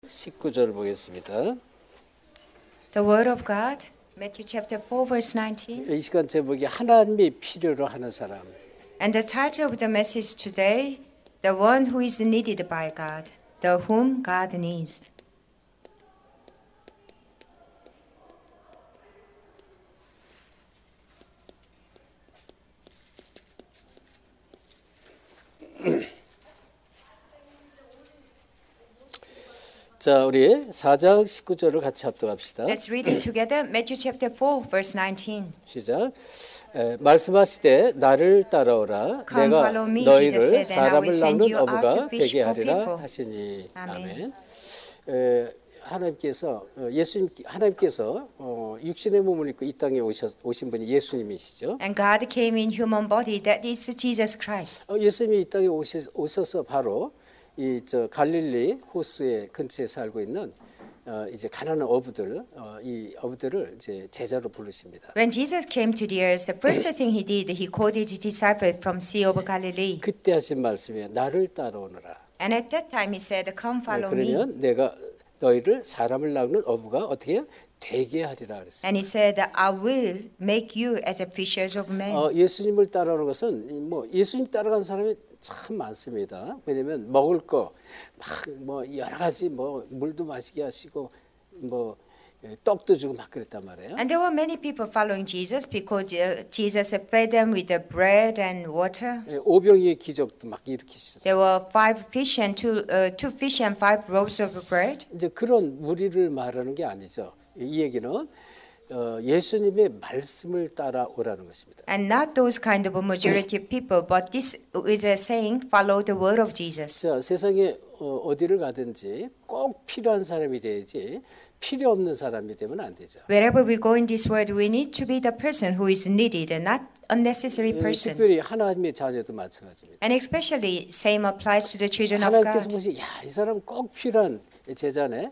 19절 보겠습니다. The Word of God, Matthew chapter 4, verse 19. 이 시간 제목이 하나님이 필요로 하는 사람. And the title of the message today, The One Who is Needed by God, The Whom God Needs. 자, 우리 4장 19절을 같이 합독합시다. Let's read it together. Matthew chapter 4, verse 19. 시작. 말씀하시되 나를 따라오라. Come, 내가 follow me, 너희를 Jesus said, and I will 사람을 send 낳는 you out 어부가 to fish 되게 for 하리라 people. 하시니. 아멘. 아멘. 하나님께서 육신의 몸을 입고 이 땅에 오신 분이 예수님이시죠. And God came in human body, that is Jesus Christ. 예수님이 이 땅에 오셔서 바로 이 갈릴리 호수의 근처에 살고 있는 이제 가난한 어부들, 이 어부들을 이제 제자로 부르십니다. When Jesus came to the earth, the first thing he did, he called his disciples from Sea of Galilee. 그때 하신 말씀이 나를 따라오너라. And at that time he said, Come follow me. 그러면 내가 너희를 사람을 낳는 어부가 어떻게 되게 하리라 그랬어요. And he said, I will make you as a fishers of men. 예수님을 따라오는 것은 뭐 예수님 따라간 사람이 참 많습니다. 왜냐면 먹을 거 막 여러 가지 물도 마시게 하시고 떡도 주고 막 그랬단 말이에요. And there were many people following Jesus because Jesus fed them with the bread and water. 오병이의 기적도 막 일으키셨어요. There were 5 fish and two fish and 5 loaves of bread. 이제 그런 무리를 말하는 게 아니죠. 이 얘기는 예수님의 말씀을 따라오라는 것입니다. And not those kind of a majority of people, but this is a saying, follow the word of Jesus. 자, 세상에 어디를 가든지 꼭 필요한 사람이 돼야지 필요 없는 사람이 되면 안 되죠. Wherever we go in this world, we need to be the person who is needed and not unnecessary person. 특별히 하나님의 자녀도 마찬가지입니다. And especially same applies to the children of 하나님께서 God. 보시, 이 사람 꼭 필요한 제자네.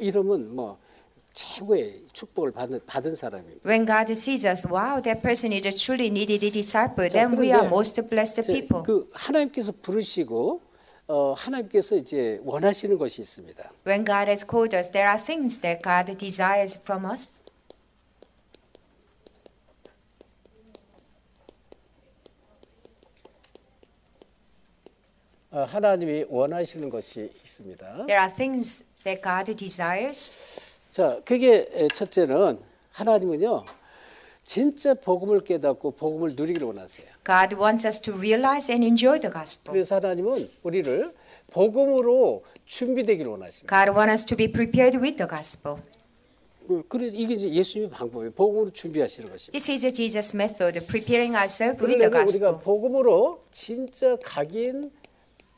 이러면 최고의 축복을 받은 사람입니다. When God sees us, wow, that person is a truly needed disciple, then we are most blessed people. 그 하나님께서 부르시고 하나님께서 이제 원하시는 것이 있습니다. When God has called us, there are things that God desires from us. 하나님이 원하시는 것이 있습니다. There are things that God desires. 자, 그게 첫째는 하나님은요, 진짜 복음을 깨닫고 복음을 누리기를 원하세요. God wants us to realize and enjoy the gospel. 그래서 하나님은 우리를 복음으로 준비되기를 원하십니다. God wants us to be prepared with the gospel. 그래서 이게 이제 예수님의 방법이에요. 복음으로 준비하시는 것입니다. This is Jesus' method, preparing ourselves with the 그러려면 gospel. 우리가 복음으로 진짜 각인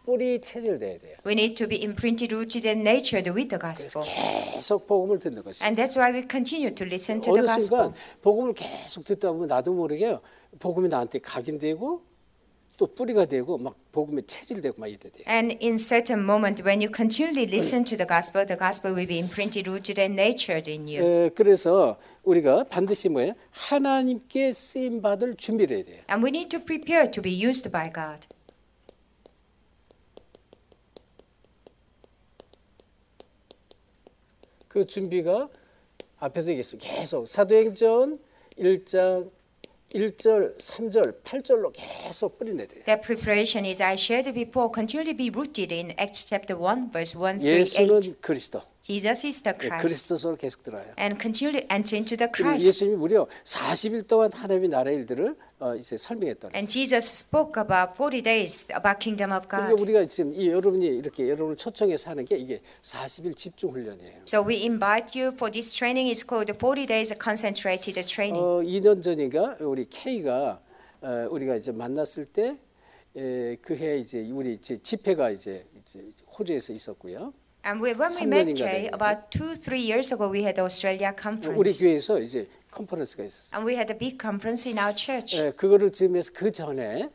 뿌리 체질돼야 돼요. We need to be imprinted, rooted, and nurtured with the gospel. 계속 복음을 듣는 것입니다. And that's why we continue to listen to the 어느 gospel. 순간 복음을 계속 듣다 보면 나도 모르게 복음이 나한테 각인되고 또 뿌리가 되고 막 복음에 체질되고 막 이래 돼요. And in certain moment, when you continually listen to the gospel will be imprinted, rooted, and nurtured in you. 그래서 우리가 반드시 뭐예요? 하나님께 쓰임 받을 준비를 해야 돼요. And we need to prepare to be used by God. 그 준비가 앞에서 얘기했습니다. 계속 사도행전 1장 1절, 3절, 8절로 계속 뿌리내야 돼요. That preparation is, I shared before, continually be rooted in Acts chapter 1, verse 1 through 8. 예수는 그리스도. Jesus is the Christ. 그리스도로 계속 들어요. And continually enter into the 그리고 Christ. 예수님이 무려 40일 동안 하나님의 나라의 일들을 이제 설명했다. And Jesus spoke about 40 days about kingdom of 그러니까 God. 우리가 지금 여러분이 이렇게 여러분을 초청해서 하는 게 이게 40일 집중 훈련이에요. So we invite you for this training. It's called the 40 days concentrated training. 2년 전인가 우리 K가 우리가 이제 만났을 때 그해 이제 우리 집회가 이제 호주에서 있었고요. And when we 3년인가 met Kay, 됐는데. about 2-3 years ago, we had the Australia 우리 conference. 교회에서 이제 컨퍼런스가 있었어요. And we had a big conference in our church. 그거를 지으면서 그 전에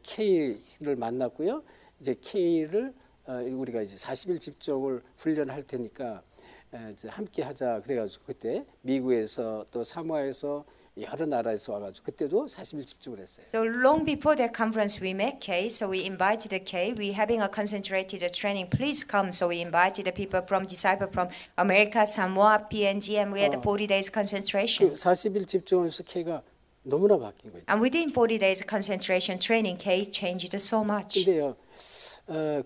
K를 만났고요. 이제 K를 우리가 이제 40일 집중을 훈련할 테니까 이제 함께 하자 그래가지고 그때 미국에서 또 사모아에서 여러 나라에서 와가지고 그때도 40일 집중을 했어요. So long before that conference, we met Kay. So we invited Kay. We having a concentrated training. Please come. So we invited the people from disciple from America, Samoa, PNG, and we had a 40 days concentration. 그 40일 집중하면서 K가 너무나 바뀐 거죠. And within 40 days concentration training, Kay changed so much. 근데요,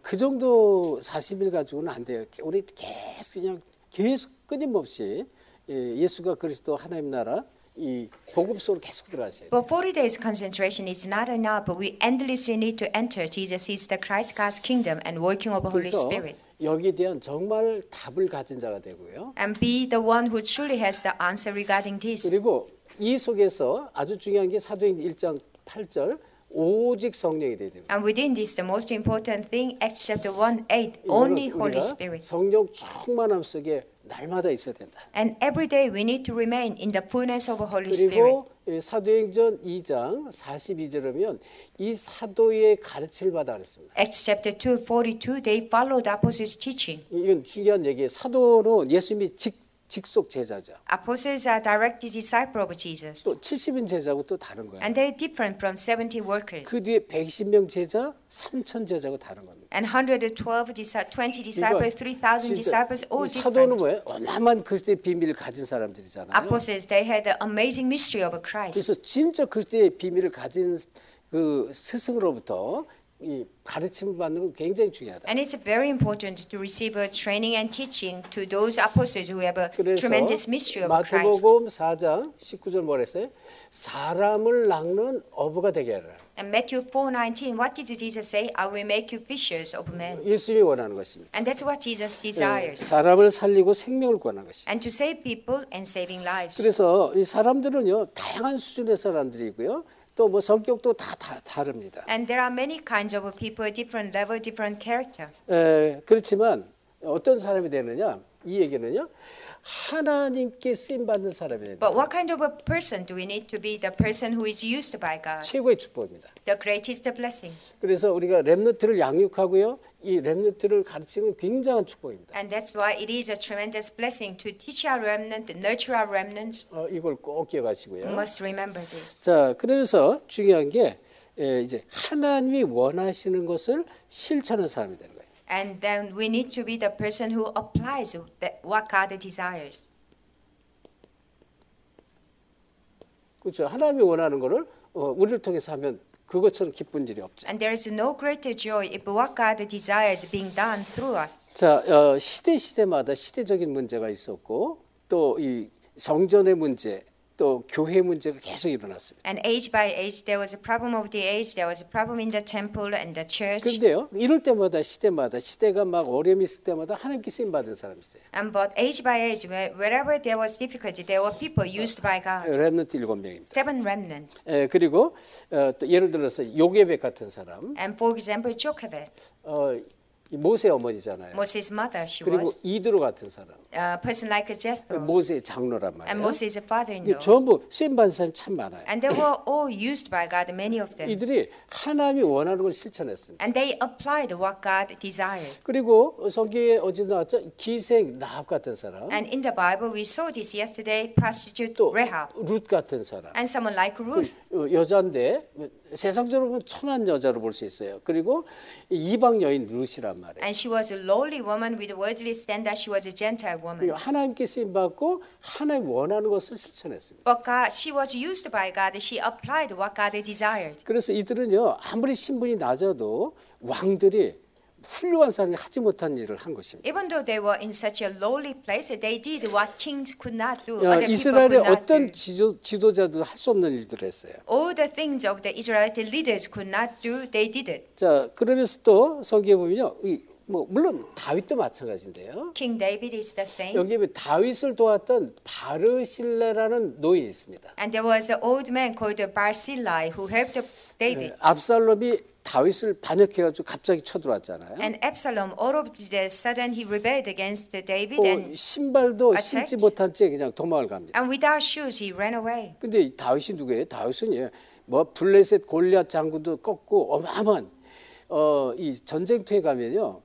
그 정도 40일 가지고는 안 돼요. 우리 계속 끊임없이 예수가 그리스도 하나님 나라 이 복음 속으로 계속 들어가셔야 돼요. But 40 days concentration is not enough. But we endlessly need to enter Jesus is the Christ God's kingdom and working of the Holy 그래서 Spirit. 여기에 대한 정말 답을 가진 자가 되고요. And be the one who truly has the answer regarding this. 그리고 이 속에서 아주 중요한 게 사도행전 1장 8절 오직 성령이 돼야 됩니다. And within this, the most important thing, Acts chapter 1:8, only Holy Spirit. 성령 충만함 속에 날마다 있어야 된다. And every day we need to remain in the fullness of the Holy Spirit. 그리고 사도행전 2장 42절이면 이 사도의 가르침을 받아 그랬습니다. Acts chapter 2:42, they followed the apostles' teaching. 이건 중요한 얘기예요. 사도는 예수님이 직속 제자죠. Apostles are direct disciples of Jesus. 또 70인 제자고 또 다른 거예요. And they're different from 70 workers. 그 뒤에 120명 제자, 3,000 제자고 다른 겁니다. And 120 20 disciples, 3,000 disciples, all 사도는 different. 뭐예요? 어마어마한 그리스도의 비밀을 가진 사람들이잖아요. Apostles, they had the amazing mystery of Christ. 그래서 진짜 그리스도의 비밀을 가진 그 스승으로부터 이 가르침을 받는 건 굉장히 중요하다. And it's very important to receive a training and teaching to those apostles who have a 그래서 tremendous mystery of Christ. 마태복음 4장 19절 뭐라 했어요? 사람을 낚는 어부가 되게 하라. And Matthew 4:19, what did Jesus say? I will make you fishers of men. 예수님이 원하는 것입니다. And that's what Jesus desires. 사람을 살리고 생명을 구하는 것입니다. And to save people and saving lives. 그래서 이 사람들은요 다양한 수준의 사람들이고요. 또 뭐 성격도 다 다릅니다. And there are many kinds of people, different level, different character. 그렇지만 어떤 사람이 되느냐 이 얘기는요 하나님께 쓰임 받는 사람이 되는 But what kind of a person do we need to be? The person who is used by God. 최고의 축복입니다. The greatest blessing. 그래서 우리가 렘넌트를 양육하고요 이 렘넌트를 가르치는 굉장한 축복입니다. And that's why it is a tremendous blessing to teach our remnant, nurture our remnants. 이걸 꼭 기억하시고요. We must remember this. 자, 그래서 중요한 게 이제 하나님이 원하시는 것을 실천하는 사람이 되는 거예요. And then we need to be the person who applies what God desires. 그렇죠. 하나님이 원하는 거를 우리를 통해서 하면 그것처럼 기쁜 일이 없죠. And there is no greater joy if what God desires being done through us. 자, 시대마다 시대적인 문제가 있었고 또 이 성전의 문제, 또 교회 문제가 계속 일어났습니다. And age by age, there was a problem of the age. There was a problem in the temple and the church. 그런데요, 이럴 때마다 시대가 막 어려움이 있을 때마다 하나님께 쓰임 받은 사람이 있어요. And but age by age, wherever there was difficulty, there were people used by God. 렘넌트 7명입니다. 7 remnants. 그리고 또 예를 들어서 요게벳 같은 사람, And for example, Jochebed, 모세 어머니잖아요. Moses' mother, she 그리고 was. 이드로 같은 사람, A person like Jethro. 모세의 장로란 And 말이에요. Moses' father-in-law. 전부 쓰임 받은 사람이 참 많아요. And they were all used by God, many of them. 이들이 하나님이 원하는 걸 실천했습니다. And they applied what God desired. 그리고 성경에 어제 나왔죠? 기생 라합 같은 사람, And in the Bible, we saw this yesterday, prostitute 또 Rahab. 룻 같은 사람. And someone like Ruth. 여자인데 세상적으로 보면 천한 여자로 볼 수 있어요. 그리고 이방 여인 룻이란 말이에요. And she was a lowly woman with worldly standard. She was a Gentile woman. 그리고 하나님께 쓰임 받고 하나님 원하는 것을 실천했습니다. But God, she was used by God. She applied what God desired. 그래서 이들은요 아무리 신분이 낮아도 왕들이 훌륭한 사람이 하지 못한 일을 한 것입니다. Even though they were in such a lowly place, they did what kings could not do. Other people 이스라엘의 could not 어떤 do. 지도자도 할 수 없는 일들을 했어요. All the things of the Israelite leaders could not do, they did it. 자, 그러면서 또 성경에 보면요, 물론 다윗도 마찬가지인데요. King David is the same. 여기 다윗을 도왔던 바르실레라는 노인이 있습니다. And there was an old man called Barzillai who helped David. 압살롬이 다윗을 반역해가지고 갑자기 쳐들어왔잖아요. And Absalom, all of the sudden, he rebelled against David, and 신발도 attacked. 신지 못한 채 그냥 도망을 갑니다. And without shoes, he ran away. 근데 다윗이 누구예요? 다윗은 뭐 블레셋 골리앗 장군도 꺾고 어마어마한 이 전쟁터에 가면요.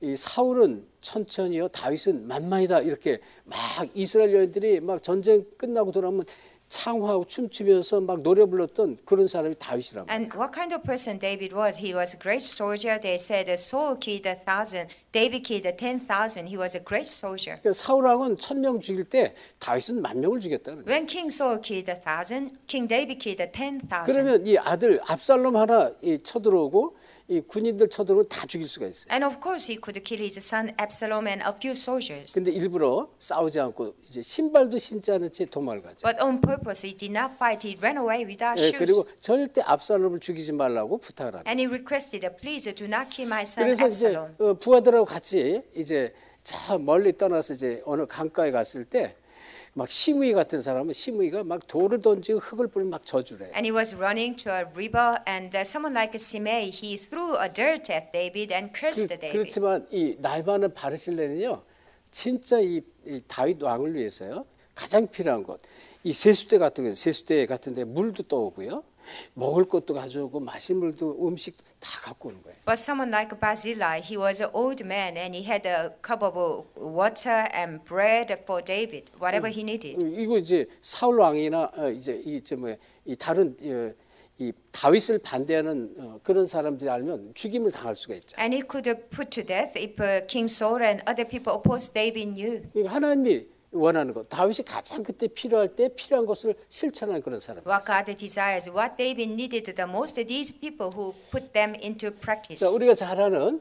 이 사울은 천천히요, 다윗은 만만이다 이렇게 막 이스라엘 여인들이 막 전쟁 끝나고 돌아오면 창화하고 춤추면서 막 노래 불렀던 그런 사람이 다윗이란 말이에요. And what kind of person David was? He was a great soldier. They said Saul killed 1,000, David killed 10,000. He was a great soldier. 그러니까 사울 왕은 1,000명 죽일 때 다윗은 10,000명을 죽였다는 거예요. When King Saul killed 1,000, King David killed 10,000. 그러면 이 아들 압살롬 하나 쳐들어오고 이 군인들 쳐들어오면 다 죽일 수가 있어요. And of course he could kill his son Absalom and a few soldiers. 근데 일부러 싸우지 않고 이제 신발도 신지 않은 채 도망을 가죠. But on purpose he did not fight. He ran away without 예, shoes. 그리고 절대 압살롬을 죽이지 말라고 부탁을 합니다. And he requested, please do not kill my son 그래서 이제 Absalom. 부하들하고 같이 이제 저 멀리 떠나서 이제 어느 강가에 갔을 때 막 시므이 같은 사람은 시므이가 막 돌을 던지고 흙을 뿌리고 막 저주를 해요. And he was running to a river, and someone like Simei, he threw a dirt at David and cursed David. 그렇지만 이 나이 많은 바르실레는요, 진짜 이 다윗 왕을 위해서요 가장 필요한 것, 이 세수대 같은데 물도 떠오고요, 먹을 것도 가져오고 마실 물도 음식 다 갖고 오는 거예요. But someone like Barzillai, he was an old man, and he had a cup of water and bread for David, whatever he needed. 이거 이제 사울 왕이나 이제 이 다른 이 다윗을 반대하는 그런 사람들이 알면 죽임을 당할 수가 있죠. And he could put to death if King Saul and other people opposed David knew. 그러니까 하나님이 원하는 것, 다윗이 가장 그때 필요할 때 필요한 것을 실천하는 그런 사람들. What God desires, what David needed the most, these people who put them into practice. 자, 우리가 잘 아는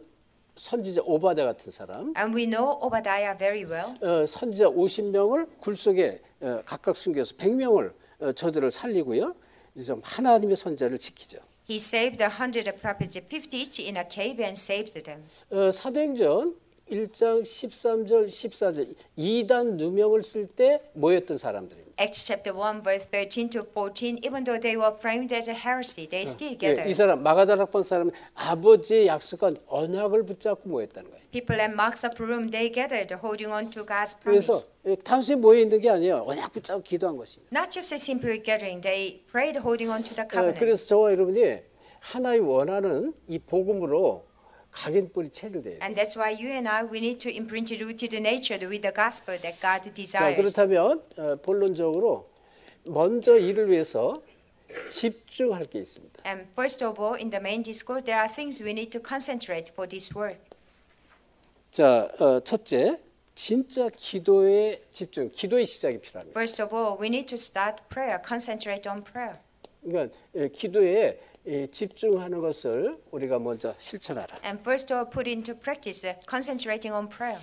선지자 오바댜 같은 사람, And we know Obadiah very well. 선지자 50명을 굴 속에 각각 숨겨서 100명을 저들을 살리고요, 좀 하나님의 선자를 지키죠. He saved 100 prophets, 50 each in a cave, and saved them. 사도행전 1장 13절 14절 2단 누명을 쓸 때 모였던 사람들입니다. Acts chapter 1 verse 13 to 14, even though they were framed as a heresy, they still 이 gathered. 사람 마가다락반 사람은 아버지의 약속한 언약을 붙잡고 모였다는 거예요. People at Mark's upper room, they gathered, holding on to God's 그래서 promise. 단순히 모여 있는 게 아니에요. 언약 붙잡고 기도한 것입니다. Not just a simple gathering, they prayed holding on to the covenant. 그래서 저와 여러분이 하나님 원하는 이 복음으로 각인뿌리 체질돼요. And that's why you and I, we need to imprint rooted nature with the gospel that God 자, desires. 그렇다면 본론적으로 먼저 이를 위해서 집중할 게 있습니다. And first of all, in the main discourse, there are things we need to concentrate for this work. 자, 첫째, 진짜 기도에 집중, 기도의 시작이 필요합니다. First of all, we need to start prayer, concentrate on prayer. 그러니까 기도에 집중하는 것을 우리가 먼저 실천하라. And first of all, put into practice concentrating on prayer.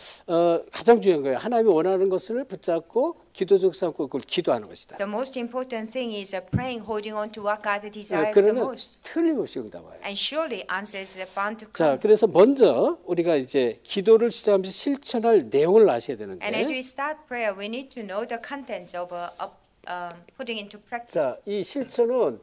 가장 중요한 거예요. 하나님이 원하는 것을 붙잡고 기도적 삼고 그걸 기도하는 것이다. The most important thing is praying, holding on to what God desires the 그러면 most. 틀림없이 응답와요. And surely answers are bound to 자, come. 그래서 먼저 우리가 이제 기도를 시작하면서 실천할 내용을 아셔야 되는데. And as we start prayer, we need to know the contents of putting into practice. 자, 이 실천은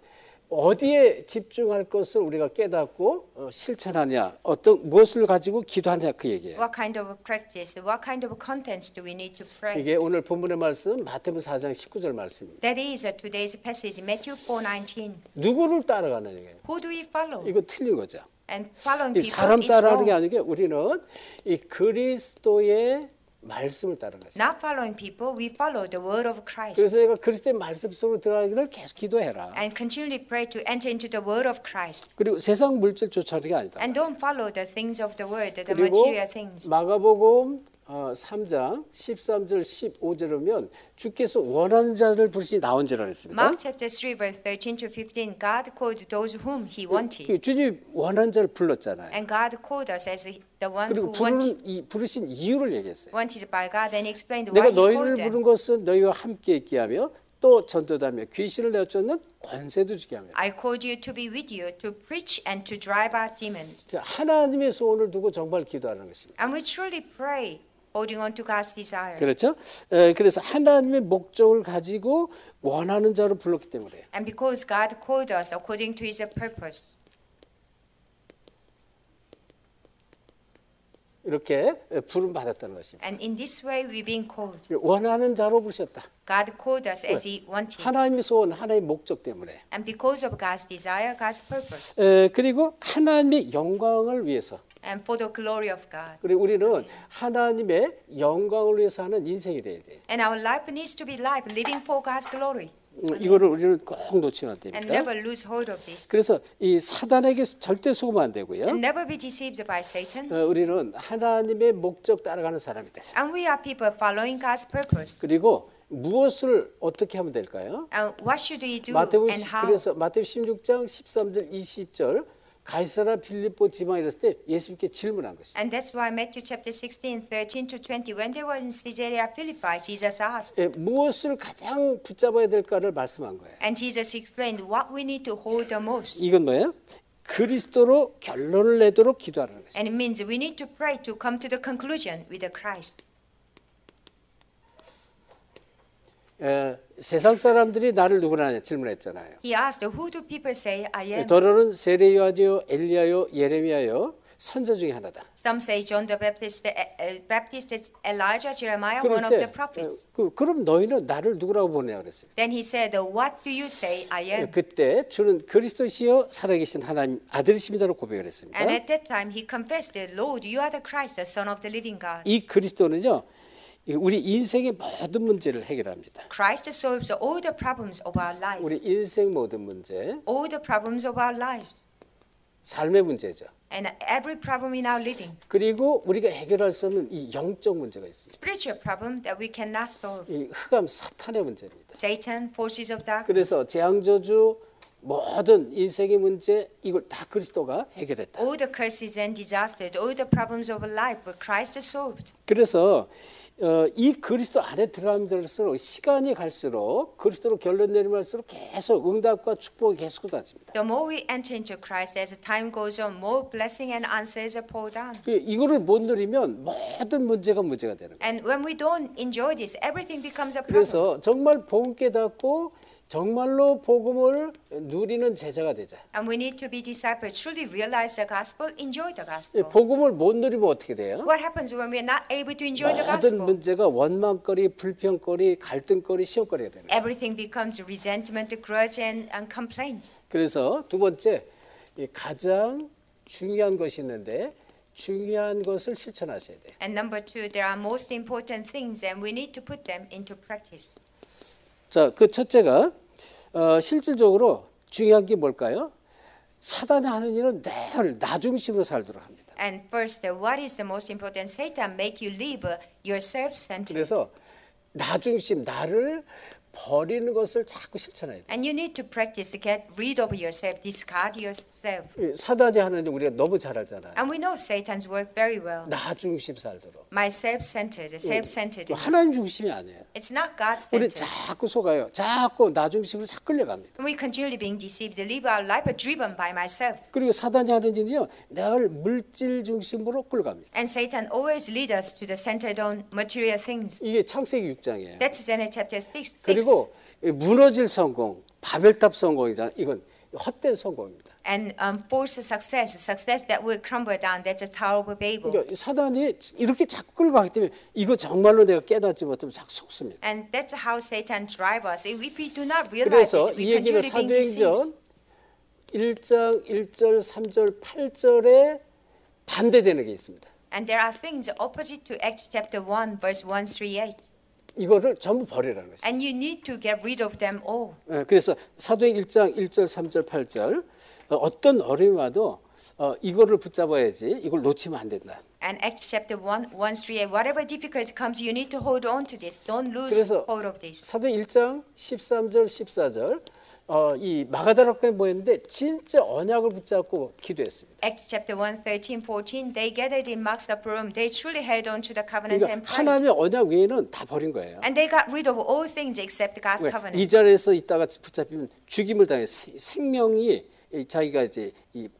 어디에 집중할 것을 우리가 깨닫고 실천하냐, 무엇을 가지고 기도하냐 그 얘기예요. What kind of practice, what kind of contents do we need to pray? 이게 오늘 본문의 말씀 마태복음 4장 19절 말씀입니다. That is today's passage, Matthew 4:19. 누구를 따라가는 얘기예요. Who do we follow? 이거 틀린 거죠. And following 이 people 사람 is 따라하는 게 wrong. 아니게 우리는 이 그리스도의 말씀을 따르는 것이죠. Not following people, we follow the word of Christ. 그래서 내가 그리스도의 말씀 속으로 들어가기를 계속 기도해라. And continually pray to enter into the word of Christ. 그리고 세상 물질 쫓아오는 게 아니다. And don't follow the things of the world, the 그리고 material things. 마가복음 3장 13절 15절 보면 주께서 원하는 자를 부르시니 나온지라 했습니다. Mark chapter 3 verse 13 to 15, God called those whom he wanted. 주님이 원하는 자를 불렀잖아요. And God called us as the one 그리고 who 부르신 이유를 얘기했어요. wanted by God and explained why 내가 he called 너희를 them. 부른 것은 너희와 함께 있게 하며 또 전도하며 귀신을 내쫓는 권세도 주게 하며. I called you to be with you, to preach and to drive out demons. 자, 하나님의 소원을 두고 정말 기도하는 것입니다. And we truly pray, holding on to God's desire. 그렇죠? 그래서 하나님의 목적을 가지고 원하는 자로 불렀기 때문에. And because God called us according to his purpose. 이렇게 부름 받았다는 것입니다. And in this way we've been called. 원하는 자로 부르셨다. God called us as he wanted. 하나님의 소원, 하나님의 목적 때문에. And because of God's desire, God's purpose. 그리고 하나님의 영광을 위해서. And for the glory of God. 그리고 우리는 하나님의 영광을 위해서 하는 인생이 돼야 돼. And our life needs to be life living for God's glory. 이거를 우리는 꼭 놓치면 안 And 됩니다. never lose hold of this. 그래서 이 사단에게 절대 속으면 안 되고요. And never be deceived by Satan. 우리는 하나님의 목적 따라가는 사람이 되세요. And we are people following God's purpose. 그리고 무엇을 어떻게 하면 될까요? And what should we do 마태복음 and how? 그래서 마태복음 16장 13절 20절 가이사라 빌립보 지방에 있을 때 예수님께 질문한 것입니다. And that's why Matthew chapter 16, 13 to 20, when they were in Caesarea Philippi, Jesus asked. 무엇을 가장 붙잡아야 될까를 말씀한 거예요. And Jesus explained what we need to hold the most. 이건 뭐예요? 그리스도로 결론을 내도록 기도하는 것이죠. And it means we need to pray to come to the conclusion with the Christ. 세상 사람들이 나를 누구나 질문했잖아요. He asked, who do people say I am? 더러는 세례요하요, 엘리야요, 예레미야요, 선자 중에 하나다. Some say John the Baptist, Elijah, Jeremiah, one of the prophets. 그럼 너희는 나를 누구라고 보냐 그랬습니다. Then he said, what do you say I am? 그때 주는 그리스도시요 살아계신 하나님 아들이십니다로 고백을 했습니다. And at that time he confessed, Lord, you are the Christ, the Son of the living God. 이 그리스도는요, 우리 인생의 모든 문제를 해결합니다. Christ solves all the problems of our life. 우리 인생 모든 문제, All the problems of our lives. 삶의 문제죠. And every problem in our living. 그리고 우리가 해결할 수 없는 이 영적 문제가 있습니다. Spiritual problem that we cannot solve. 이 흑암 사탄의 문제입니다. Satan, forces of darkness. 그래서 재앙저주 모든 인생의 문제 이걸 다 그리스도가 해결했다. All the curses and disasters, all the problems of life, but Christ solved. 그래서 이 그리스도 안에 들어가면서 시간이 갈수록 그리스도로 결론 내리면서 계속 응답과 축복이 계속 쏟아집니다. The more we enter into Christ, as time goes on, more blessing and answers are poured down. 이거를 못 누리면 모든 문제가 문제가 되는 거예요. And when we don't enjoy this, everything becomes a problem. 그래서 정말 복음 깨닫고 정말로 복음을 누리는 제자가 되자. And we need to be disciples, truly realize the gospel, enjoy the gospel. 복음을 못 누리면 어떻게 돼요? What happens when we're not able to enjoy the 모든 gospel? 문제가 원망거리, 불평거리, 갈등거리, 시험거리가 되는 거예요. Everything becomes resentment, grudge, and complaints. 그래서 두 번째, 가장 중요한 것이 있는데 중요한 것을 실천하셔야 돼요. And number two, there are most important things, and we need to put them into practice. 자, 그 첫째가 실질적으로 중요한 게 뭘까요? 사단이 하는 일은 늘 나 중심으로 살도록 합니다. And first, what is the most important? Satan make you live your self-centered. 그래서 나 중심, 나를 버리는 것을 자꾸 실천해야 돼요. And you need to practice to get rid of yourself, discard yourself. 사단이 하는 일 우리가 너무 잘 알잖아요. And we know Satan's work very well. 나 중심 살도록. My self-centered, self-centered. 하나님 중심이 아니에요. It's not 우리 God-centered. 자꾸 속아요. 자꾸 나 중심으로 자꾸 끌려갑니다. We continually being deceived, live our life driven by myself. 그리고 사단이 하는 일이요, 늘 물질 중심으로 끌어갑니다. And Satan always leads us to the centered on material things. 이게 창세기 6장이에요. That's Genesis chapter 6. 그리고 무너질 성공, 바벨탑 성공이잖아요. 이건 헛된 성공입니다. And false success, success that will crumble down. That's a Tower of Babel. 그러니까 사단이 이렇게 자꾸 끌어가기 때문에 이거 정말로 내가 깨닫지 못하면 자꾸 속습니다. And that's how Satan drives us. If we do not realize 그래서 it, 이 we 얘기를 continually being deceived. 사도행전 1장 1절 3절 8절에 반대되는 게 있습니다. And there are things opposite to Acts chapter 1, verse 1 through 8. 이거를 전부 버리라는 것이죠. And you need to get rid of them all. 그래서 사도행 1장 1절 3절 8절 어떤 어려움이 와도 이거를 붙잡아야지 이걸 놓치면 안 된다. And Acts chapter 1, 1 through 8, whatever difficulty comes, you need to hold on to this. Don't lose 그래서 hold of this. 사도행 1장 13절 14절 이 마가다락방에 모였는데 진짜 언약을 붙잡고 기도했습니다. Acts chapter 1, 13, 14, they gathered in Mark's upper room. They truly held on to the covenant and 그러니까 prayed. 하나님의 언약 외에는 다 버린 거예요. And they got rid of all things except God's 이 covenant. 자리에서 있다가 붙잡히면 죽임을 당해 생명이 자기가 이제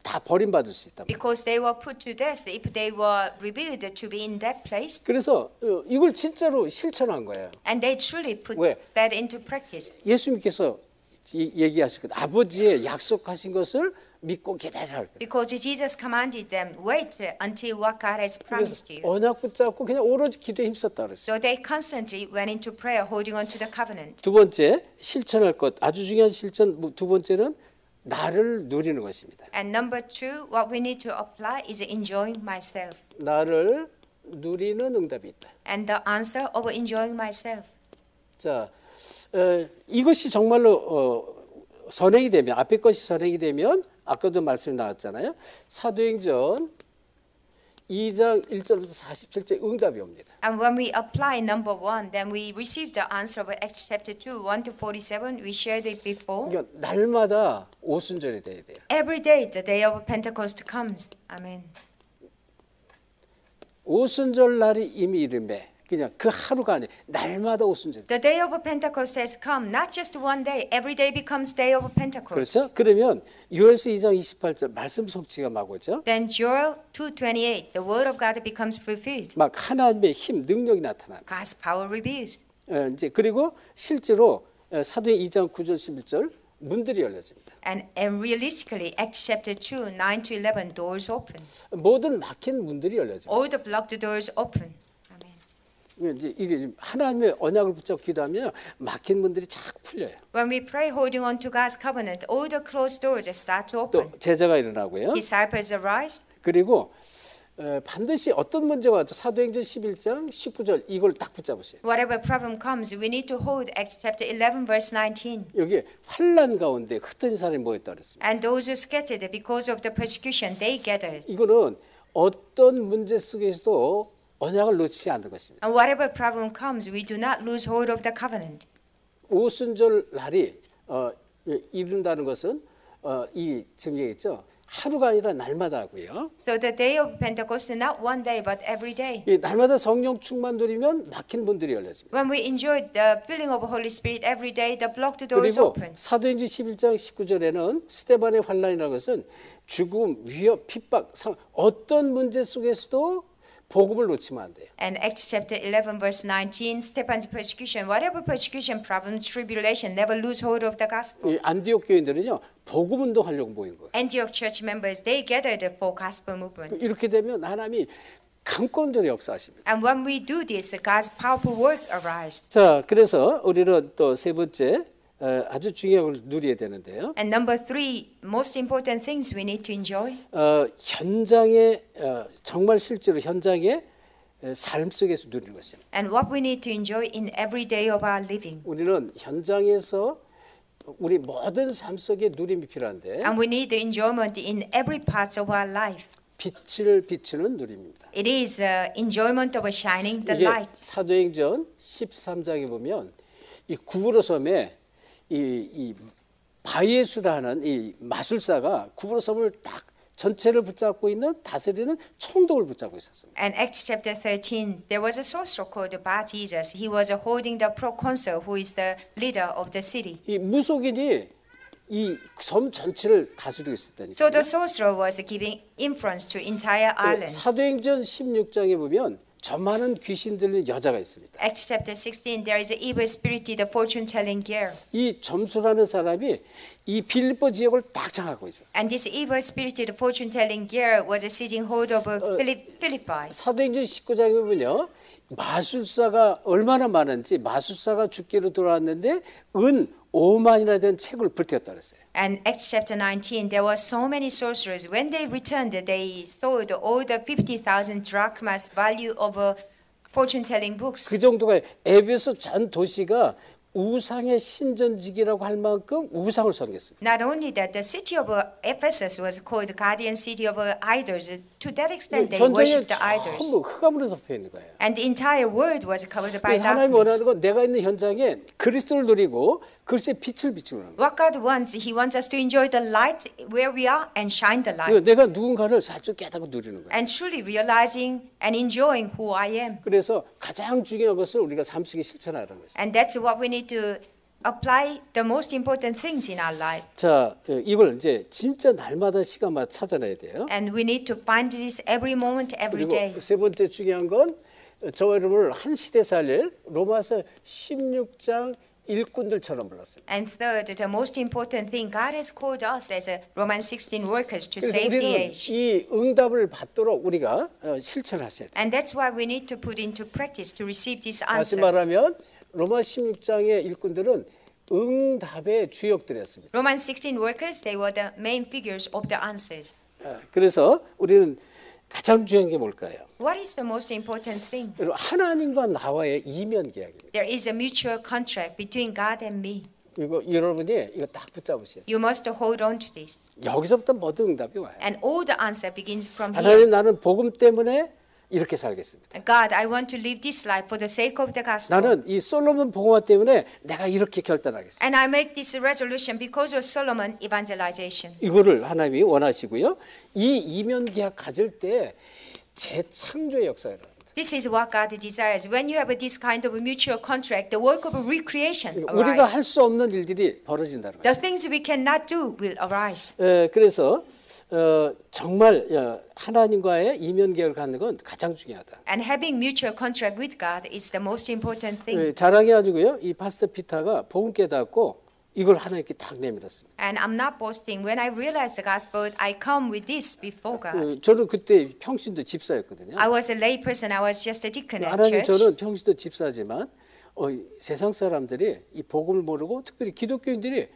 다 버림받을 수 있다. Because they were put to death if they were revealed to be in that place. 그래서 이걸 진짜로 실천한 거예요. And they truly put 왜? that into practice. 예수님께서 얘기하시거든. 아버지의 약속하신 것을 믿고 기다리라. Because Jesus commanded them, wait until what God has promised you. 언약 붙잡고 그냥 오로지 기도에 힘썼다 그랬어요. So they constantly went into prayer, holding on to the covenant. 두 번째 실천할 것 아주 중요한 실천 두 번째는 나를 누리는 것입니다. And number two, what we need to apply is enjoying myself. 나를 누리는 응답이 있다. And the answer of enjoying myself. 자, 이것이 정말로 선행이 되면 앞에 것이 선행이 되면 아까도 말씀이 나왔잖아요. 사도행전 2장 1절부터 47절 응답이 옵니다. And when we apply number 1, then we receive the answer of Acts chapter 2, 1 to 47. We shared it before. 그러니까 날마다 오순절이 돼야 돼요. Every day, the day of Pentecost comes. Amen. 오순절 날이 이미 이름에 그냥 그 하루가 아니에요. 날마다 오순절. The day of Pentecost has come. Not just one day. Every day becomes day of Pentecost. 그렇죠? 그러면 요엘서 2장 28절 말씀 성취가 막 오죠. Then Joel 2:28, the word of God becomes fulfilled. 막 하나님의 힘, 능력이 나타나는. God's power reveals. 이제 그리고 실제로 사도행 2장 9절 11절 문들이 열려집니다. And realistically, Acts chapter 2, 9 to 11, doors open. 모든 막힌 문들이 열려집니다. All the blocked doors open. Amen. 이제 이게 하나님의 언약을 붙잡고 기도하면 막힌 문들이 착 풀려요. When we pray holding on to God's covenant, all the closed doors start to 또 open. 제자가 일어나고요. Disciples arise. 그리고 반드시 어떤 문제가 와도 사도행전 11장 19절 이걸 딱 붙잡으세요. Whatever problem comes, we need to hold Acts chapter 11, verse 19. 여기 환난 가운데 흩어진 사람이 모였다 그랬습니다. And those who scattered because of the persecution, they gathered. 이거는 어떤 문제 속에서도 언약을 놓치지 않는 것입니다. And whatever problem comes, we do not lose hold of the covenant. 오순절 날이 이룬다는 것은 이 증명했죠. 하루가 아니라 날마다 하고요. So the day of Pentecost is not one day, but every day. 이 날마다 성령 충만 누리면 막힌 문들이 열려집니다. When we enjoy the filling of the Holy Spirit every day, the blocked doors 그리고 open. 사도행전 11장 19절에는 스데반의 환난이라는 것은 죽음, 위협, 핍박, 어떤 문제 속에서도 복음을 놓치면 안 돼요. And Acts chapter 11, verse 19, Stephen's persecution, whatever persecution, problem, tribulation, never lose hold of the gospel. 이 안디옥 교인들은요 복음 운동하려고 모인 거예요. Antioch church members, they gathered for gospel movement. 이렇게 되면 하나님이 강권적으로 역사하십니다. And when we do this, God's powerful work arises. 자, 그래서 우리는 또 세 번째 아주 중요한 걸 누려야 되는데요. And number 3, most important things we need to enjoy. 현장에 정말 실제로 현장의 삶 속에서 누리는 것입니다. And what we need to enjoy in every day of our living. 우리는 현장에서 우리 모든 삶 속에 누림이 필요한데 And we need the enjoyment in every part of our life. 빛을 비추는 누림입니다. It is enjoyment of shining the 이게 light. 사도행전 13장에 보면 이 구부로섬에 이 바예수라는 이 마술사가 구부로섬을 딱 전체를 붙잡고 있는 다스리는 총독을 붙잡고 있었습니다. And Acts chapter 13, there was a sorcerer called Bar-Jesus. He was holding the proconsul, who is the leader of the city. 이 무속인이 이 섬 전체를 다스리고 있었다니까요. So the sorcerer was giving influence to entire island. 사도행전 16장에 보면 저 많은 귀신 들린 여자가 있습니다. Acts chapter 16, there is an evil spirit, the fortune-telling girl. 이 점수라는 사람이 이 빌립보 지역을 딱 장악하고 있었어요. And this evil spirit, the fortune-telling girl, was sitting hold of Philippi. 사도행전 19장에 보면요. 마술사가 얼마나 많은지 마술사가 죽기로 돌아왔는데 은 5만이나 된 책을 불태웠다 그랬어요. And Acts chapter 19, there were so many sorcerers. When they returned, they sold all the 50,000 drachmas value of fortune-telling books. 그 정도가 에베소 전 도시가 우상의 신전지기라고 할 만큼 우상을 섬겼습니다. Not only that, the city of Ephesus was called the guardian city of idols. To that extent, they 현장에 worshipped the idols. 전부 흑암으로 덮여 있는 거예요. And the entire world was covered by 그래서 하나님이 원하는 darkness. 건 내가 있는 현장에 그리스도를 누리고 그리스도의 빛을 비추는 거예요. What God wants, He wants us to enjoy the light where we are and shine the light. 내가 누군가를 살짝 깨닫고 누리는 거예요. And truly realizing and enjoying who I am. 그래서 가장 중요한 것을 우리가 삶 속에 실천하는 거죠. And that's what we need to apply the most important things in our life. 자, 이걸 이제 진짜 날마다 시간마다 찾아내야 돼요. And we need to find this every moment, every day. 그리고 세 번째 중요한 건 저와 여러분을 한 시대 살릴 로마서 16장 일꾼들처럼 불렀어요. And third, the most important thing, God has called us as a Romans 16 workers to 그래서 save the 우리는 age. 이 응답을 받도록 우리가 실천하셔야 돼요. And that's why we need to put into practice to receive this 다시 answer. 말하면 로마 16장의 일꾼들은 응답의 주역들이었습니다. Romans 16 workers, they were the main figures of the answers. 그래서 우리는 가장 중요한 게 뭘까요? What is the most important thing? 여러분, 하나님과 나와의 이면 계약입니다. There is a mutual contract between God and me. 이거 여러분이 이거 딱 붙잡으세요. You must hold on to this. 여기서부터 모든 응답이 와요. And all the answer begins from here. 하나님, 나는 복음 때문에 이렇게 살겠습니다. God, I want to live this life for the sake of the gospel. 나는 이 솔로몬 복음화 때문에 내가 이렇게 결단하겠습니다. And I make this resolution because of Solomon evangelization. 이거를 하나님이 원하시고요. 이 이면 계약 가질 때 재창조의 역사를 합니다. This is what God desires. When you have this kind of mutual contract, the work of recreation 우리가 arise. 할 수 없는 일들이 벌어진다는 The 거죠. things we cannot do will arise. 그래서 정말 하나님과의 이면 계약을 갖는 건 가장 중요하다. And having mutual contract with God is the most important thing. 자랑이 아니고요. 이 파스터 피터가 복음 깨닫고 이걸 하나님께 딱 내밀었습니다. And I'm not boasting. When I realized the gospel, I come with this before God. 저는 그때 평신도 집사였거든요. I was a lay person. I was just a deacon at 하나님, church. 저는 평신도 집사지만 세상 사람들이 이 복음을 모르고 특별히 기독교인들이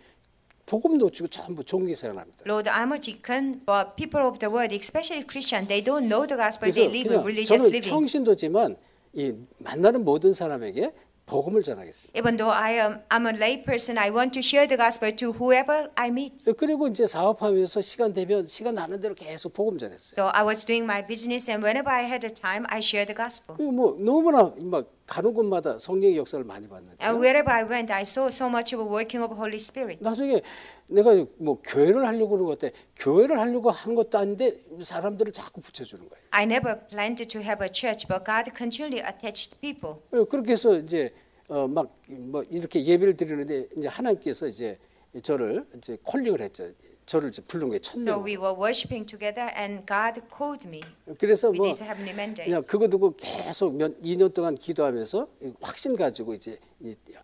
복음 놓치고 전부 종교 생활합니다. Lord, I'm a deacon, but people of the world, especially Christian, they don't know the gospel. 그래서 They live a 그냥 religious 저는 living. 평신도지만 이 만나는 모든 사람에게 복음을 전하겠습니다. Even though I'm a lay person, I want to share the gospel to whoever I meet. 그리고 이제 사업하면서 시간 되면 시간 나는 대로 계속 복음 전했어요. So I was doing my business, and whenever I had the time, I shared the gospel. 뭐 너무나 막 가는 곳마다 성령의 역사를 많이 봤는데. And wherever I went, I saw so much of a working of Holy Spirit. 나중에 내가 뭐 교회를 하려고 그러는 것 같아. 교회를 하려고 하는 것도 아닌데 사람들을 자꾸 붙여주는 거예요. I never planned to have a church, but God continually attached people. 그렇게 해서 이제 막 뭐 이렇게 예배를 드리는데 이제 하나님께서 이제 저를 이제 콜링을 했죠. 저를 이제 부른 거예요. So 1000명. we were worshiping together, and God called me 그래서 with 뭐 His heavenly mandate. 그냥 그거 두고 계속 2년 동안 기도하면서 확신 가지고 이제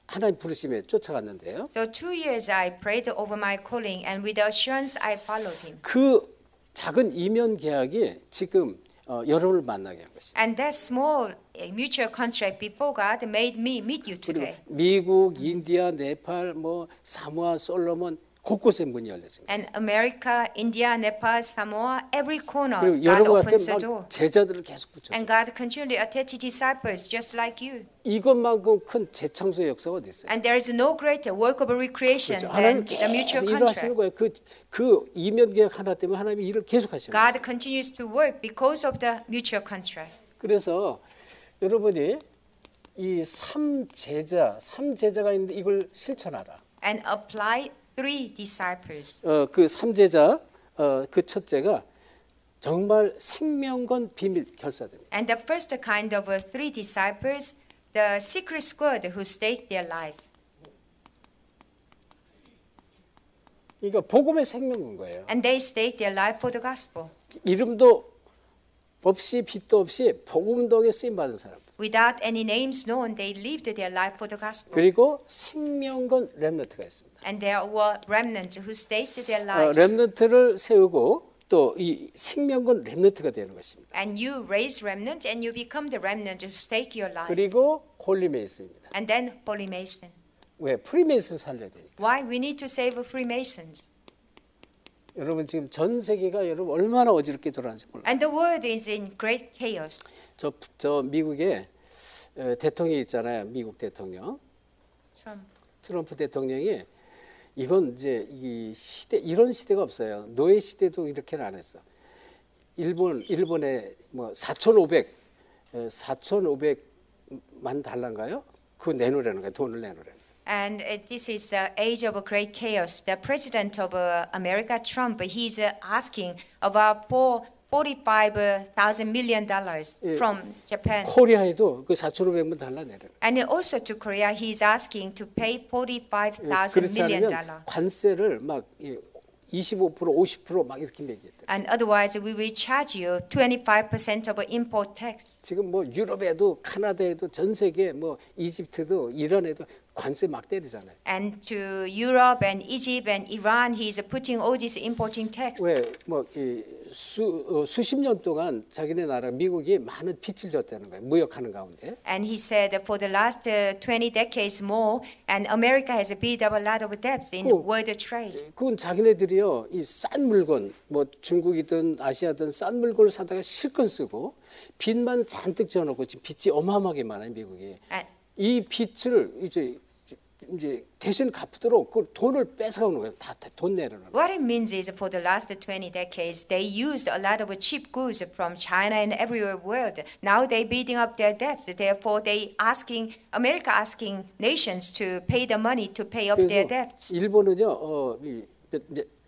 하나님 부르심에 쫓아갔는데요. So 2 years I prayed over my calling, and with assurance I followed Him. 그 작은 이면 계약이 지금 여러분을 만나게 한 것입니다. And that small mutual contract before God made me meet you 그리고 today. 미국, 인디아, 네팔, 뭐 사모아, 솔로몬 곳곳에 문이 열려집니다. And America, India, Nepal, Samoa, every corner, 그리고 God 여러분한테 opens the door. 막 제자들을 계속 붙여. And God continually attached disciples just like you. 이것만큼 큰 재창조의 역사가 어디 있어요? And there is no greater work of recreation 그렇죠. than 하나님 the mutual 계속 일을 하시는 contract. 거예요. 그 이면 계약 하나 때문에 하나님이 일을 계속 하시는 거예요. God continues to work because of the mutual contract. 그래서 여러분이 이 삼제자가 있는데 이걸 실천하라. And apply 3 disciples. 그 삼제자 그 첫째가 정말 생명건 비밀 결사됩니다. And the first kind of 3 disciples, the secret squad who stake their life. 그러니까 복음의 생명인 거예요. And they stake their life for the gospel. 이름도 없이 빛도 없이 복음덕에 쓰임 받은 사람들. Without any names known, they lived their life for the gospel. 그리고 생명건 렘넌트가 있습니다. And there were remnants who staked their lives. 렘넌트를 세우고 또 이 생명건 렘넌트가 되는 것입니다. And you raise remnants, and you become the remnant who stake your life. 그리고 홀리메이슨입니다. And then Holy Mason. 왜 프리메이슨 살려야 되니까. Why we need to save Freemasons? 여러분 지금 전 세계가 여러분 얼마나 어지럽게 돌아가는지 몰라요. And the world is in great chaos. 저 미국에 대통령이 있잖아요. 미국 대통령 Trump. 트럼프 대통령이 이건 이제 이 시대 이런 시대가 없어요. 노예 시대도 이렇게는 안 했어. 일본에 뭐 4,500만 달러인가요? 그 내놓으라는 거예요. 돈을 내놓으라는. And this is the age of great chaos. The president of America, Trump, he's asking about $45,000 million from Japan. 코리아에도 그 4,500만 달러 내라는. And also to Korea, he's asking to pay $45,000 그렇지 million. 않으면 관세를 막 25%, 50% 막 이렇게 매겼대. And otherwise, we will charge you 25% of import tax. 지금 뭐 유럽에도 카나다에도 전 세계 뭐 이집트도 이란에도 관세 막 때리잖아요. And to Europe and Egypt and Iran, he's putting all this importing tax. 왜 뭐 수십 년 동안 자기네 나라 미국이 많은 빚을 졌다는 거예요. 무역하는 가운데. And he said that for the last 20 decades more, and America has built up a lot of debts in world trade. 그건 자기네들이요, 이 싼 물건, 뭐 중국이든 아시아든 싼 물건을 사다가 실컷 쓰고 빚만 잔뜩 져놓고 지금 빚이 어마어마하게 많아요, 미국이. 이 빚을 이제 대신 갚도록 그 돈을 뺏어가는 거예요. 다 돈 내라는 거예요. What it means is for the last 20 decades, they used a lot of cheap goods from China and everywhere world. Now they're building up their debts. Therefore, America asking nations to pay the money to pay up their debts. 일본은요,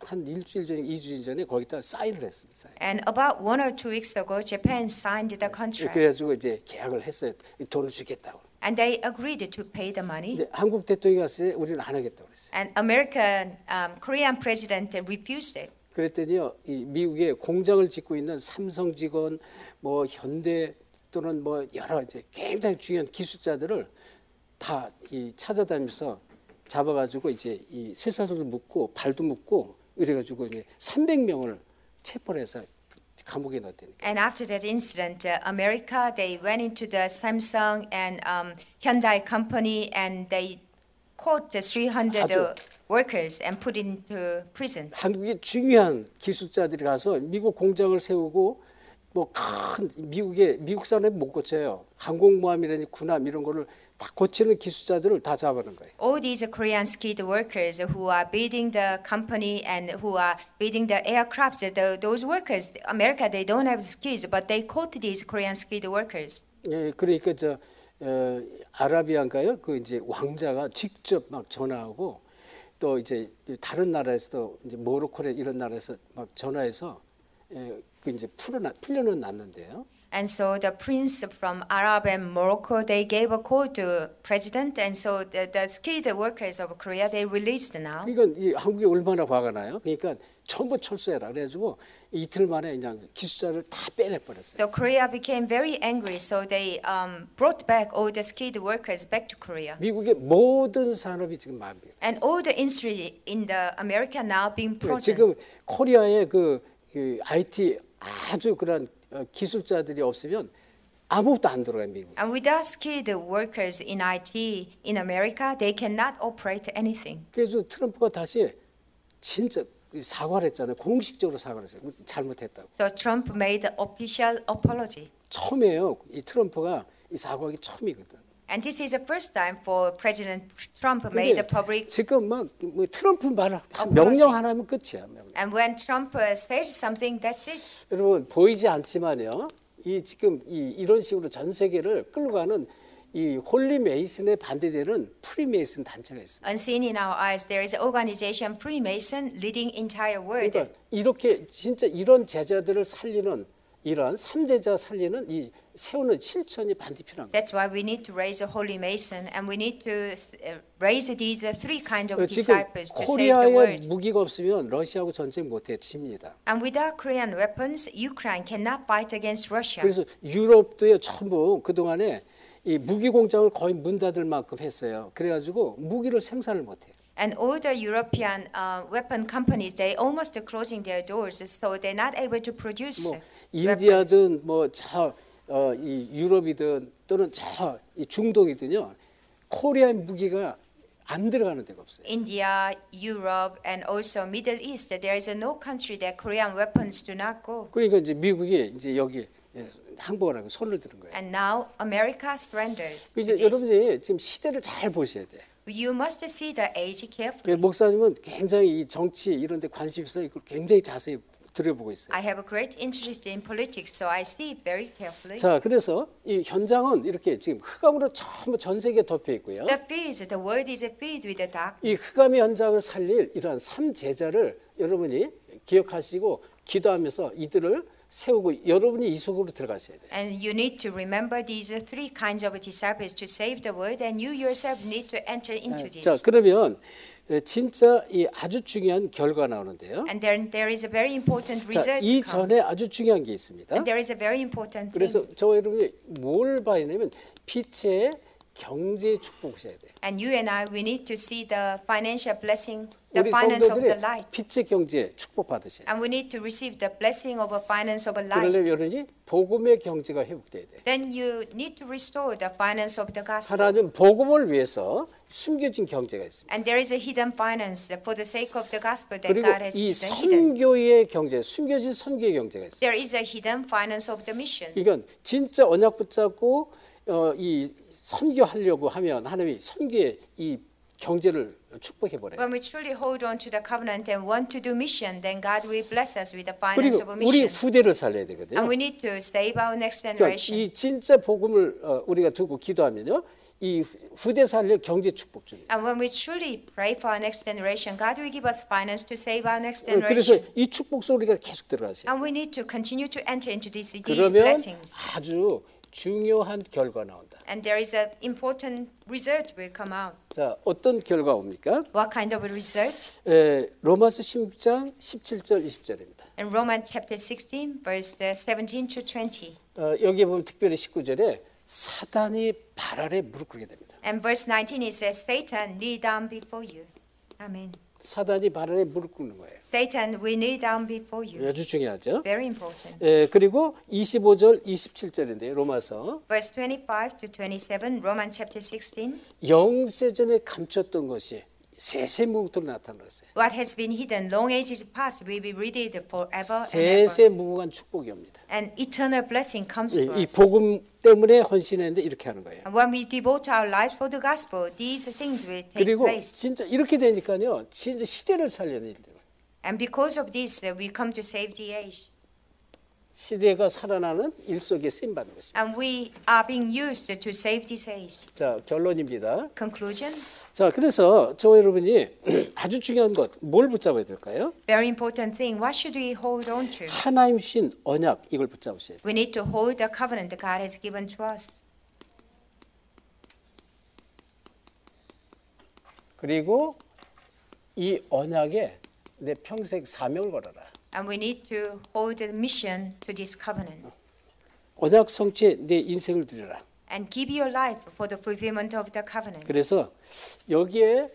한 일주일 전에, 2주 전에 거기다 사인을 했습니다. 사인. And about 1 or 2 weeks ago, Japan signed the contract. 그래가지고 이제 계약을 했어요. 돈을 주겠다고. And they agreed to pay the money. 근데 한국 대통령이 왔을 때 우리는 안 하겠다고 그랬어요. And Korean president refused it. 그랬더니요, 이 미국에 공장을 짓고 있는 삼성 직원, 뭐 현대 또는 뭐 여러 이제 굉장히 중요한 기술자들을 다 이 찾아다니면서 잡아가지고 이제 이 쇠사슬도 묶고 발도 묶고 이래가지고 이제 300명을 체포를 해서 감옥에 넣었다니까. And after that incident, America they went into the Samsung and Hyundai company and they caught the 300 workers and put into prison. 한국의 중요한 기술자들이 가서 미국 공장을 세우고 뭐 큰 미국 사람이 못 고쳐요. 항공모함이라든지 군함 이런 거를 다 고치는 기술자들을 다 잡아는 거예요. All these Korean skilled workers who are building the company and who are building the aircrafts, those workers, America, they don't have skills, but they caught these Korean skilled workers. 예, 그러니까 아라비안가요? 그 이제 왕자가 직접 막 전화하고 또 이제 다른 나라에서도 이제 모로코레 이런 나라에서 막 전화해서 그 이제 풀려는 놨는데요. And so the prince from Arab and Morocco, they gave a call to president, and so the skilled workers of Korea, they released now. 그러니까 이 한국이 얼마나 화가 나요? 그러니까 전부 철수해라. 그래가지고 이틀 만에 그냥 기술자를 다 빼내버렸어요. So Korea became very angry, so they brought back all the skilled workers back to Korea. 미국의 모든 산업이 지금 마비예요. And all the industry in the America now being frozen. 지금 코리아의 그 IT 아주 그런 기술자들이 없으면 아무것도 안 들어가요, 미국. And without skilled workers in IT in America, they cannot operate anything. 그래서 트럼프가 다시 진짜 사과를 했잖아요. 공식적으로 사과를 했어요. 잘못했다고. So Trump made an official apology. 처음이에요. 이 트럼프가 이 사과하기 처음이거든. And this is the first time for President Trump made a public. 지금 뭐 트럼프 말을 명령 하나 하면 끝이야. 명령. And when Trump says something, that's it. 여러분 보이지 않지만요. 이 지금 이런 식으로 전 세계를 끌고 가는 이 홀리 메이슨에 반대되는 프리메이슨 단체가 있습니다. Unseen in our eyes, there is an organization Freemason leading entire world. 그러니까 이렇게 진짜 이런 제자들을 살리는 이런 삼제자 살리는 이 세우는 실천이 반드시 필요한 거예요. That's why we need to raise a holy mason, and we need to raise these three kinds of 지금 disciples to save the 코리아에 world. 무기가 없으면 러시아하고 전쟁 못해 집니다. And without Korean weapons, Ukraine cannot fight against Russia. 그래서 유럽도요 전부 그 동안에 이 무기 공장을 거의 문 닫을 만큼 했어요. 그래가지고 무기를 생산을 못해요. And all the European weapon companies, they almost closing their doors, so they're not able to produce 뭐 weapons. 인디아든 뭐 이 유럽이든 또는 이 중동이든요 코리아의 무기가 안 들어가는 데가 없어요. India, Europe, and also Middle East, there is no country that Korean weapons do not go. 그러니까 이제 미국이 이제 여기 항복을 하고 손을 드는 거예요. And now America surrendered. 이제 여러분이 지금 시대를 잘 보셔야 돼. You must see the age carefully. 목사님은 굉장히 이 정치 이런 데 관심 있어서 이걸 굉장히 자세히 들여보고 있어요. I have a great interest in politics, so I see it very carefully. 자, 그래서 이 현장은 이렇게 지금 흑암으로 전부 전 세계에 덮여 있고요. The world is filled with the dark. 이 흑암의 현장을 살릴 이러한 삼제자를 여러분이 기억하시고 기도하면서 이들을 세우고 여러분이 이 속으로 들어가셔야 돼요. And you need to remember these three kinds of disciples to save the world, and you yourself need to enter into this. 자, 그러면 진짜 이 아주 중요한 결과가 나오는데요. And there is a very important 자, result. 이 전에 아주 중요한 게 있습니다. And there is a very important thing. 그래서 저 여러분이 뭘 봐야 되냐면 빛의 경제 축복을 해야 돼요. And you and I, we need to see the financial blessing the 우리 finance of the 성도들이 light. 빛의 경제 축복 받으셔야 돼. And we need to receive the blessing of a finance of a light. 그러려면 여러분이 복음의 경제가 회복돼야 돼. Then you need to restore the finance of the gospel. 하나님 복음을 위해서 숨겨진 경제가 있습니다. And there is a hidden finance for the sake of the gospel that 그리고 God has 이 hidden. 선교의 경제, 숨겨진 선교의 경제가 있어요. There is a hidden finance of the mission. 이건 진짜 언약 붙잡고 이 선교하려고 하면 하나님이 선교의 이 경제를 축복해 버려요. When we truly hold on to the covenant and want to do mission, then God will bless us with the finance 그리고 of a 우리 mission. 후대를 살려야 되거든요. And we need to save our next 그러니까 generation. 이 진짜 복음을 우리가 두고 기도하면요, 이 후대 살릴 경제 축복 중이에요. And when we truly pray for our next generation, God will give us finance to save our next 그래서 generation. 이 축복 속에 우리가 계속 들어가세요. And we need to continue to enter into these 그러면 blessings. 아주 중요한 결과 나온다. And there is an important result will come out. 자, 어떤 결과 옵니까? What kind of a result? 로마서 16장 17절 20절입니다. In Romans chapter 16, verse 17 to 20. 여기에 보면 특별히 19절에 사단이 발 아래 무릎 꿇게 됩니다. And verse 19 it says, Satan, kneel down before you. Amen. 사단이 발 아래 무릎 꿇는 거예요. Satan, we kneel down before you. 아주 중요하죠. Very important. 그리고 25절 27절인데요. 로마서 Verse 25 to 27, Romans chapter 16. 영세전에 감췄던 것이 세세무궁토로 나타났어요. What has been hidden long ages past will be revealed forever and ever. 세세무궁한 축복이 옵니다. And eternal blessing comes to 이 us. 복음 때문에 헌신했는데 이렇게 하는 거예요. And when we devote our lives for the gospel, these things will take 그리고 place. 진짜 이렇게 되니까요, 진짜 시대를 살리는 일들. And because of this, we come to save the age. 시대가 살아나는 일 속에 쓰임 받는 것입니다. And we are being used to save this age. 자, 결론입니다. Conclusion. 자, 그래서 저와 여러분이 아주 중요한 것, 뭘 붙잡아야 될까요? Very important thing. What should we hold on to? 하나님 주신 언약, 이걸 붙잡으셔야 돼요. We need to hold the covenant that God has given to us. 그리고 이 언약에 내 평생 사명을 걸어라. And we need to hold the mission to this covenant. 언약 성취에 내 인생을 드려라. And give your life for the fulfillment of the covenant. 그래서 여기에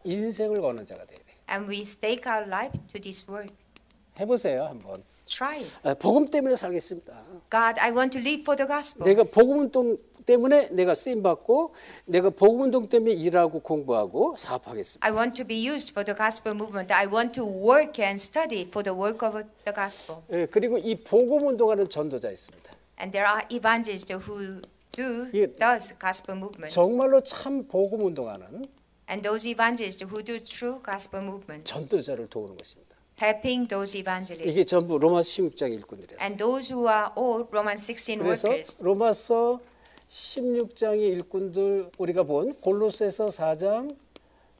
인생을 거는 자가 돼야 돼. And we stake our life to this work. 해보세요, 한번. Try it. 복음 때문에 살겠습니다. God, I want to live for the gospel. 내가 복음 운동 때문에 내가 쓰임 받고, 내가 복음 운동 때문에 일하고 공부하고 사업하겠습니다. I want to be used for the gospel movement. I want to work and study for the work of the gospel. 그리고 이 복음 운동하는 전도자 있습니다. And there are evangelists who 이게 does gospel movement. 정말로 참 복음 운동하는 And those evangelists who do true gospel movement. 전도자를 도우는 것입니다. Helping those evangelists. 이게 전부 로마서 16장 일꾼들이었어요. And those who are all Romans 16 그래서 workers. 로마서 16장의 일꾼들 우리가 본 골로새서 4장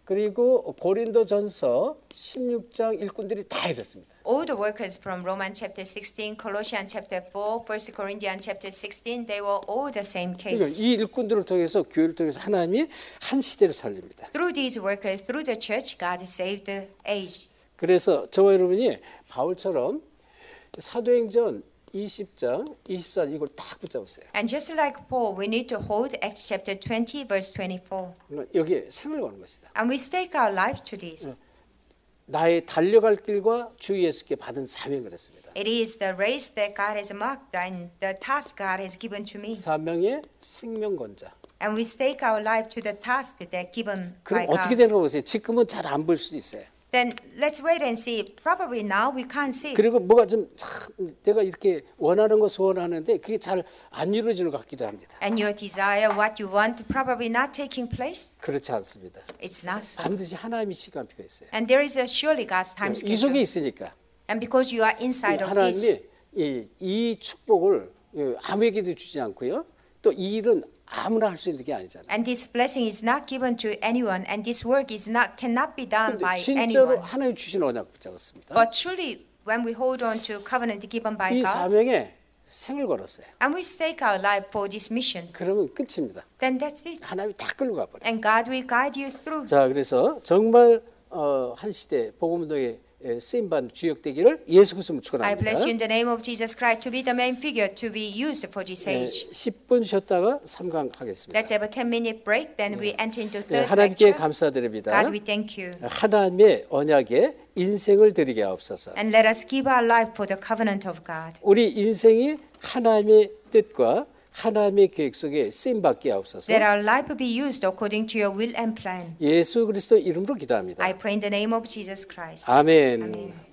그리고 고린도전서 16장 일꾼들이 다 이랬습니다. All the workers from Romans chapter 16, Colossians chapter 4, 1 Corinthians chapter 16, they were all the same 그러니까 case. 이 일꾼들을 통해서 교회를 통해서 하나님이 한 시대를 살립니다. Through these workers, through the church, God saved the age. 그래서 저와 여러분이 바울처럼 사도행전 20장, 24절 이걸 딱 붙잡으세요. And just like Paul, we need to hold Acts chapter 20, verse 24. 여기에 생을 거는 것이다. And we stake our life to this. 나의 달려갈 길과 주 예수께 받은 사명을 했습니다. It is the race that God has marked and the task God has given to me. 사명의 생명건자. And we stake our life to the task that given 그럼 by 어떻게 God. 되는 거 보세요. 지금은 잘 안 볼 수도 있어요. Then let's wait and see. Probably now we can't see. 그리고 뭐가 좀 참 내가 이렇게 원하는 거 소원하는데 그게 잘 안 이루어지는 것 같기도 합니다. And your desire, what you want, probably not taking place. 그렇지 않습니다. It's not so. 반드시 하나님의 시간표가 있어요. And there is a surely God's time 이 속에 schedule. 있으니까 And because you are inside of this, 하나님이 이 축복을 아무에게도 주지 않고요. 또 이 일은 아무나 할 수 있는 게 아니잖아요. and this blessing is not given to anyone, and this work is not cannot be done 그런데 by 진짜로 anyone. 하나님 주신 언약 붙잡았습니다. But truly, when we hold on to covenant given by 이 God, 사명에 생을 걸었어요. and we stake our life for this mission, 그러면 끝입니다. then that's it. 하나님이 다 끌고 가버려요. And God will guide you through. 자, 그래서 정말 한 시대 복음운동의 쓰임받는 주역되기를 예수 그리스도로 I 축원합니다. bless you in the name of Jesus Christ to be the main figure to be used for this age. 10분 쉬었다가 3강 하겠습니다. Let's have a 10-minute break, then we enter into third 하나님께 lecture. 감사드립니다. God, we thank you. 하나님의 언약에 인생을 드리게 하옵소서. And let us give our life for the covenant of God. 우리 인생이 하나님의 뜻과 하나님의 계획 속에 쓰임받게 하옵소서. Let our life be used according to your will and plan. 예수 그리스도 이름으로 기도합니다. I pray in the name of Jesus Christ. 아멘. Amen.